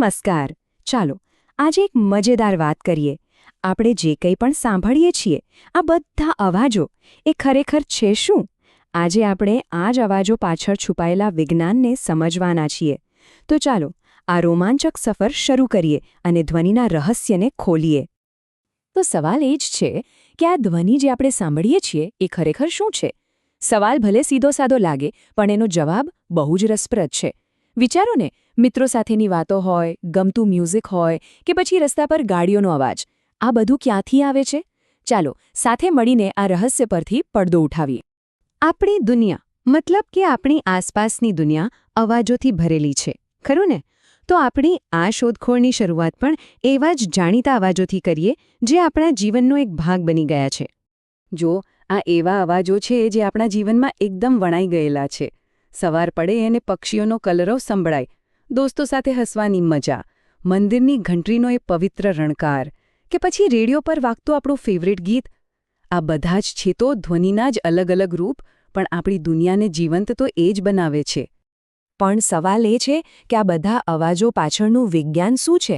નમસ્કાર. ચાલો આજે એક મજેદાર વાત કરીએ. આપણે જે કંઈ પણ સાંભળીએ છીએ આ બધા અવાજો એ ખરેખર છે શું? આજે આપણે આ જ અવાજો પાછળ છુપાયેલા વિજ્ઞાનને સમજવાના છીએ. તો ચાલો આ રોમાંચક સફર શરૂ કરીએ અને ધ્વનિના રહસ્યને ખોલીએ. તો સવાલ એ જ છે કે આ ધ્વનિ જે આપણે સાંભળીએ છીએ એ ખરેખર શું છે? સવાલ ભલે સીધો સાદો લાગે પણ એનો જવાબ બહુ જ રસપ્રદ છે. વિચારો ને, મિત્રો સાથેની વાતો હોય, ગમતું મ્યુઝિક હોય કે પછી રસ્તા પર ગાડીઓનો અવાજ, આ બધું ક્યાંથી આવે છે? ચાલો સાથે મળીને આ રહસ્ય પરથી પડદો ઉઠાવીએ. આપણી દુનિયા, મતલબ કે આપણી આસપાસની દુનિયા અવાજોથી ભરેલી છે, ખરું ને? તો આપણી આ શોધખોળની શરૂઆત પણ એવા જ જાણીતા અવાજોથી કરીએ જે આપણા જીવનનો એક ભાગ બની ગયા છે. જો આ એવા અવાજો છે જે આપણા જીવનમાં એકદમ વણાઈ ગયેલા છે. સવાર પડે અને પક્ષીઓનો કલરવ સંભળાય, દોસ્તો સાથે હસવાની મજા, મંદિરની ઘંટડીનો એ પવિત્ર રણકાર કે પછી રેડિયો પર વાગતું આપણું ફેવરિટ ગીત, આ બધા જ છે તો ધ્વનિના જ અલગ અલગ રૂપ, પણ આપણી દુનિયાને જીવંત તો એ જ બનાવે છે. પણ સવાલ એ છે કે આ બધા અવાજો પાછળનું વિજ્ઞાન શું છે?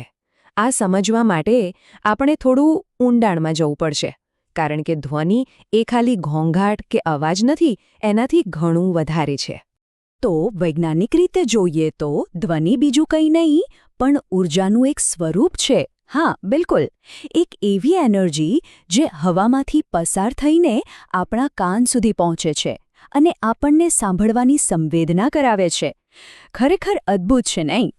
આ સમજવા માટે આપણે થોડું ઊંડાણમાં જવું પડશે. કારણ કે ધ્વનિ એ ખાલી ઘોંઘાટ કે અવાજ નથી, એનાથી ઘણું વધારે છે. તો વૈજ્ઞાનિક રીતે જોઈએ તો ધ્વનિ બીજું કંઈ નહીં પણ ઊર્જાનું એક સ્વરૂપ છે. હા, બિલકુલ. એક એવી એનર્જી જે હવામાંથી પસાર થઈને આપણા કાન સુધી પહોંચે છે અને આપણને સાંભળવાની સંવેદના કરાવે છે. ખરેખર અદ્ભુત છે, નહીં?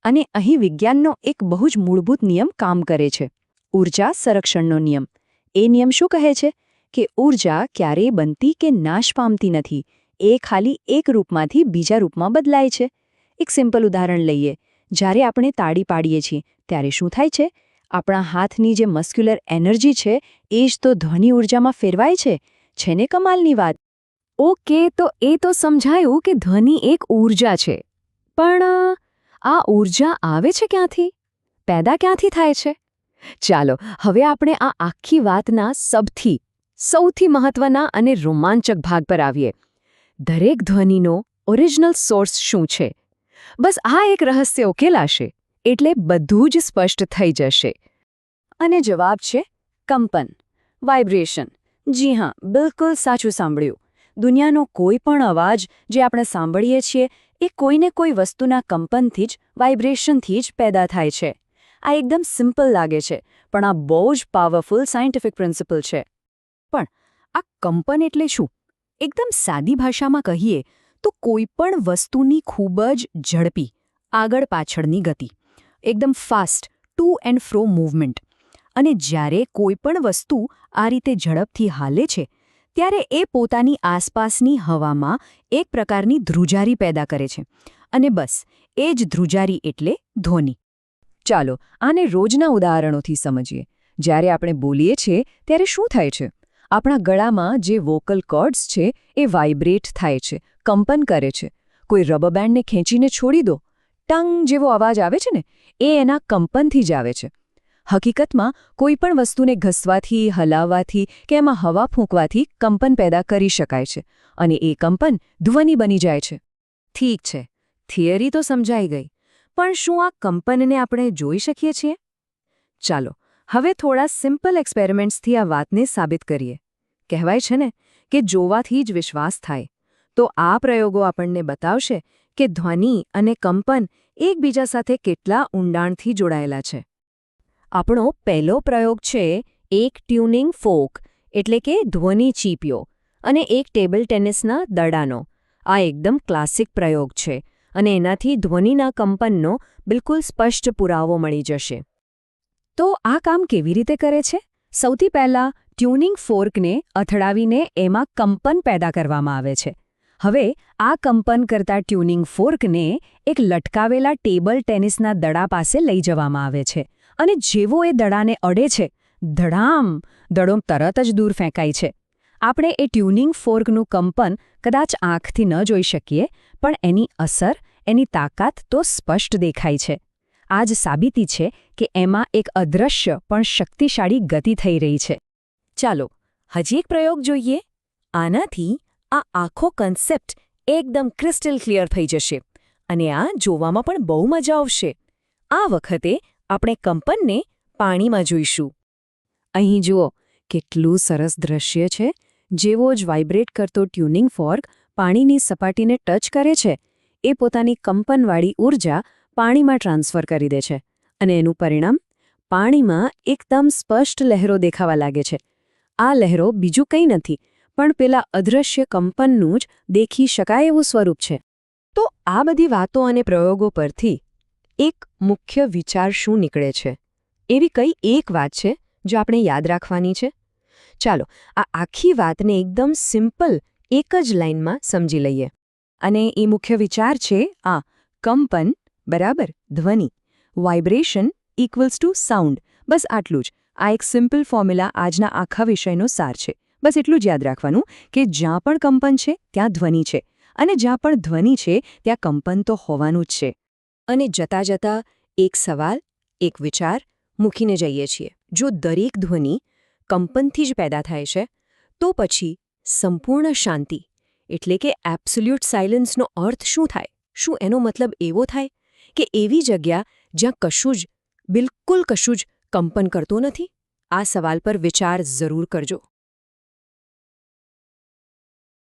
અને અહીં વિજ્ઞાનનો એક બહુ જ મૂળભૂત નિયમ કામ કરે છે. ઊર્જા સંરક્ષણનો નિયમ. એ નિયમ શું કહે છે? કે ઊર્જા ક્યારેય બનતી કે નાશ પામતી નથી. એ ખાલી એક રૂપમાંથી બીજા રૂપમાં બદલાય છે. એક સિમ્પલ ઉદાહરણ લઈએ. જ્યારે આપણે તાળી પાડીએ છીએ ત્યારે શું થાય છે? આપણા હાથની જે મસ્ક્યુલર એનર્જી છે એ જ તો ધ્વનિ ઊર્જામાં ફેરવાય છે. છે ને કમાલની વાત? ઓકે, તો એ તો સમજાયું કે ધ્વનિ એક ઊર્જા છે. પણ આ ઊર્જા આવે છે ક્યાંથી? પેદા ક્યાંથી થાય છે? ચાલો હવે આપણે આ આખી વાતના સૌથી મહત્વના અને રોમાંચક ભાગ પર આવીએ. દરેક ધ્વનિનો ઓરિજિનલ સોર્સ શું છે? બસ આ એક રહસ્ય ઉકેલાશે એટલે બધું જ સ્પષ્ટ થઈ જશે. અને જવાબ છે કંપન, વાઇબ્રેશન. જી હા, બિલકુલ સાચું સાંભળ્યું. દુનિયાનો કોઈ પણ અવાજ જે આપણે સાંભળીએ છીએ એ કોઈને કોઈ વસ્તુના કંપનથી જ, વાઇબ્રેશનથી જ પેદા થાય છે. આ એકદમ સિમ્પલ લાગે છે, પણ આ બહુ જ પાવરફુલ સાયન્ટિફિક પ્રિન્સિપલ છે. પણ આ કંપન એટલે શું? એકદમ સાદી ભાષામાં કહીએ તો કોઈ પણ વસ્તુની ખૂબ જ ઝડપી આગળ પાછળની ગતિ, એકદમ fast to and fro movement. અને જ્યારે કોઈ પણ વસ્તુ આ રીતે ઝડપથી હાલે છે ત્યારે એ પોતાની આસપાસની હવામાં એક પ્રકારની ધ્રુજારી પેદા કરે છે. અને બસ એ જ ધ્રુજારી એટલે ધ્વનિ. ચાલો આને રોજના ઉદાહરણોથી સમજીએ. જ્યારે આપણે બોલીએ છીએ ત્યારે શું થાય છે? આપણા ગળામાં જે વોકલ કોર્ડ્સ છે એ વાઇબ્રેટ થાય છે, કંપન કરે છે. કોઈ રબર બેન્ડને ખેંચીને છોડી દો, ટંગ જેવો અવાજ આવે છે ને, એ એના કંપનથી જ આવે છે. હકીકતમાં કોઈ પણ વસ્તુને ઘસવાથી, હલાવવાથી કે એમાં હવા ફૂંકવાથી કંપન પેદા કરી શકાય છે. અને એ કંપન ધ્વનિ બની જાય છે. ઠીક છે, થિયરી તો સમજાઈ ગઈ. પણ શું આ કંપનને આપણે જોઈ શકીએ છીએ? ચાલો હવે થોડા સિમ્પલ એક્સપેરિમેન્ટ્સથી આ વાતને સાબિત કરીએ. કહેવાય છે ને કે જોવાથી જ વિશ્વાસ થાય. તો આ પ્રયોગો આપણને બતાવશે કે ધ્વનિ અને કંપન એકબીજા સાથે કેટલા ઊંડાણથી જોડાયેલા છે. આપણો પહેલો પ્રયોગ છે એક ટ્યુનિંગ ફોર્ક, એટલે કે ધ્વનિ ચીપિયો, અને એક ટેબલ ટેનિસના દડાનો. આ એકદમ ક્લાસિક પ્રયોગ છે અને એનાથી ધ્વનિના કંપનનો બિલકુલ સ્પષ્ટ પુરાવો મળી જશે. તો આ કામ કેવી રીતે કરે છે? સૌથી પહેલાં ટ્યુનિંગ ફોર્કને અથડાવીને એમાં કંપન પેદા કરવામાં આવે છે. હવે આ કંપન કરતા ટ્યુનિંગ ફોર્કને એક લટકાવેલા ટેબલ ટેનિસના દડા પાસે લઈ જવામાં આવે છે. અને જેવો એ દડાને અડે છે, ધડામ, દડો તરત જ દૂર ફેંકાય છે. આપણે એ ટ્યુનિંગ ફોર્કનું કંપન કદાચ આંખથી ન જોઈ શકીએ, પણ એની અસર, એની તાકાત તો સ્પષ્ટ દેખાય છે. આ જ સાબિતી છે કે એમાં એક અદૃશ્ય પણ શક્તિશાળી ગતિ થઈ રહી છે. ચાલો હજી એક પ્રયોગ જોઈએ. આનાથી આ આખો કન્સેપ્ટ એકદમ ક્રિસ્ટલ ક્લિયર થઈ જશે અને આ જોવામાં પણ બહુ મજા આવશે. આ વખતે આપણે કંપનને પાણીમાં જોઈશું. અહીં જુઓ, કેટલું સરસ દૃશ્ય છે. જેવો જ વાઇબ્રેટ કરતો ટ્યુનિંગ ફોર્ક પાણીની સપાટીને ટચ કરે છે, એ પોતાની કંપનવાળી ઊર્જા પાણીમાં ટ્રાન્સફર કરી દે છે. અને એનું પરિણામ? પાણીમાં એકદમ સ્પષ્ટ લહેરો દેખાવા લાગે છે. આ લહેરો બીજું કંઈ નથી, પણ પેલા અદૃશ્ય કંપનનું જ દેખી શકાય એવું સ્વરૂપ છે. તો આ બધી વાતો અને પ્રયોગો પરથી એક મુખ્ય વિચાર શું નીકળે છે? એવી કઈ એક વાત છે જો આપણે યાદ રાખવાની છે? ચાલો આ આખી વાતને એકદમ સિમ્પલ એક જ લાઇનમાં સમજી લઈએ. અને એ મુખ્ય વિચાર છે આ: કંપન બરાબર ધ્વનિ, વાઇબ્રેશન ઇક્વલ્સ ટુ સાઉન્ડ. બસ આટલું જ. આ એક સિમ્પલ ફોર્મ્યુલા આજના આખા વિષયનો સાર છે. બસ એટલું જ યાદ રાખવાનું કે જ્યાં પણ કંપન છે ત્યાં ધ્વનિ છે, અને જ્યાં પણ ધ્વનિ છે ત્યાં કંપન તો હોવાનું જ છે. અને જતાં જતાં એક સવાલ, એક વિચાર મૂકીને જઈએ છીએ. જો દરેક ધ્વનિ કંપનથી જ પેદા થાય છે, તો પછી સંપૂર્ણ શાંતિ એટલે કે એબ્સોલ્યુટ સાયલન્સનો અર્થ શું થાય? શું એનો મતલબ એવો થાય કે એવી જગ્યા જ્યાં કશું જ, બિલકુલ કશું જ કંપન કરતું નથી? આ સવાલ પર વિચાર જરૂર કરજો.